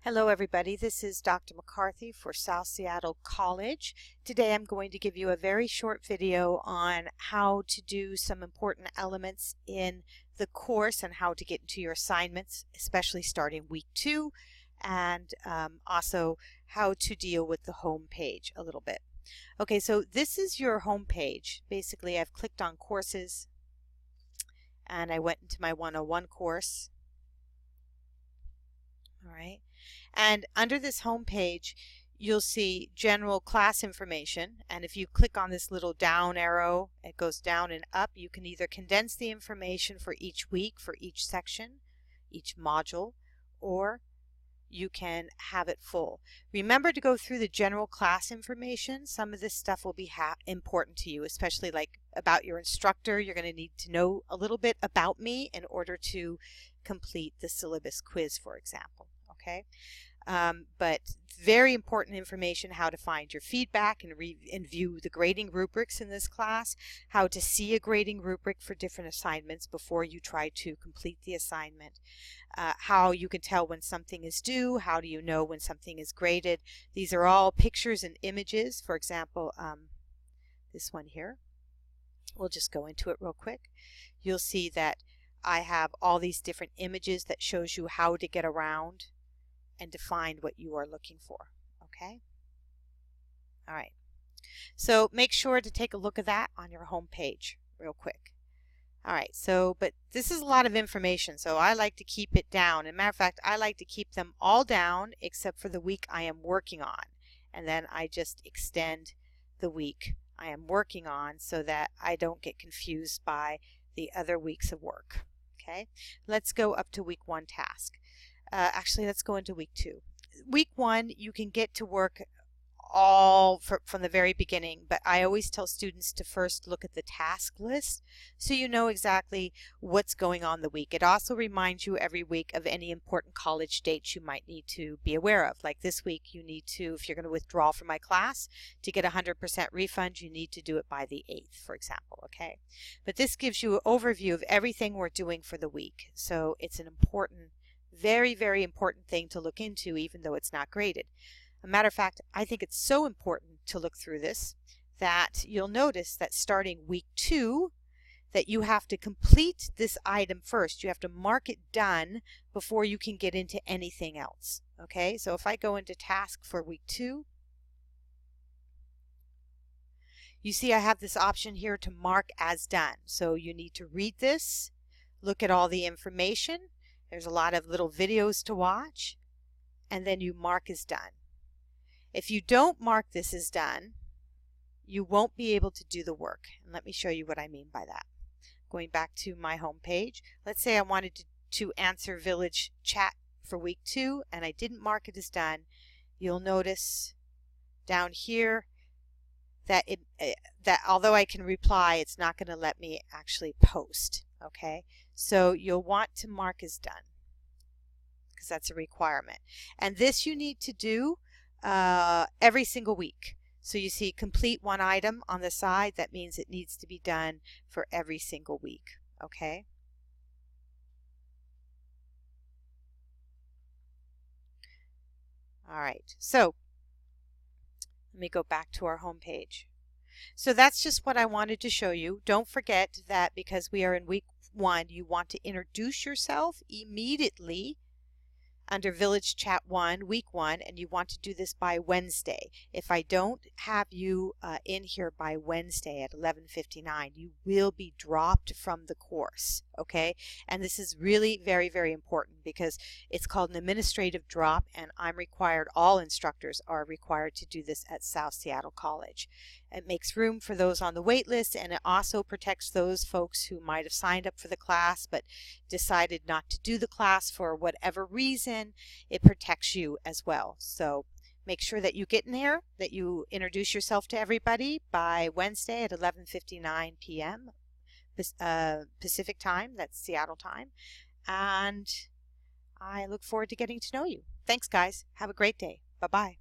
Hello everybody, this is Dr. McCarthy for South Seattle College. Today I'm going to give you a very short video on how to do some important elements in the course and how to get into your assignments, especially starting week 2, and also how to deal with the home page a little bit. Okay, so this is your home page. Basically, I've clicked on courses and I went into my 101 course. All right. And under this home page, you'll see general class information. And if you click on this little down arrow, it goes down and up. You can either condense the information for each week, for each section, each module, or you can have it full. Remember to go through the general class information. Some of this stuff will be important to you, especially like about your instructor. You're going to need to know a little bit about me in order to complete the syllabus quiz, for example. Okay, but very important information: how to find your feedback and view the grading rubrics in this class, how to see a grading rubric for different assignments before you try to complete the assignment, how you can tell when something is due, how do you know when something is graded. These are all pictures and images. For example, this one here, we'll just go into it real quick. You'll see that I have all these different images that shows you how to get around and to find what you are looking for. Okay? All right. So make sure to take a look at that on your home page real quick. All right. So, but this is a lot of information, so I like to keep it down. As a matter of fact, I like to keep them all down except for the week I am working on. And then I just extend the week I am working on so that I don't get confused by the other weeks of work. Okay? Let's go up to week 1 task. Actually, let's go into week 2. Week 1, you can get to work all from the very beginning, but I always tell students to first look at the task list so you know exactly what's going on the week. It also reminds you every week of any important college dates you might need to be aware of. Like this week, you need to, if you're going to withdraw from my class to get a 100% refund, you need to do it by the 8th, for example. Okay, but this gives you an overview of everything we're doing for the week, so it's an important, very, very important thing to look into, even though it's not graded. As a matter of fact, I think it's so important to look through this that you'll notice that starting week 2, that you have to complete this item first. You have to mark it done before you can get into anything else. Okay, so if I go into task for week 2, you see I have this option here to mark as done. So you need to read this, look at all the information. There's a lot of little videos to watch, and then you mark as done. If you don't mark this as done, you won't be able to do the work. And let me show you what I mean by that. Going back to my home page, let's say I wanted to answer Village Chat for week 2 and I didn't mark it as done. You'll notice down here that that although I can reply, it's not going to let me actually post. Okay, so you'll want to mark as done because that's a requirement. And this you need to do every single week. So you see complete one item on the side. That means it needs to be done for every single week. Okay. All right. So let me go back to our home page. So that's just what I wanted to show you. Don't forget that because we are in week 1, you want to introduce yourself immediately under Village Chat 1, week 1, and you want to do this by Wednesday. If I don't have you in here by Wednesday at 11:59, you will be dropped from the course. Okay, and this is really very, very important because it's called an administrative drop, and I'm required, all instructors are required to do this at South Seattle College. It makes room for those on the wait list, and it also protects those folks who might have signed up for the class but decided not to do the class for whatever reason. It protects you as well. So make sure that you get in there, that you introduce yourself to everybody by Wednesday at 11:59 p.m. Pacific time, that's Seattle time, and I look forward to getting to know you. Thanks, guys. Have a great day. Bye-bye.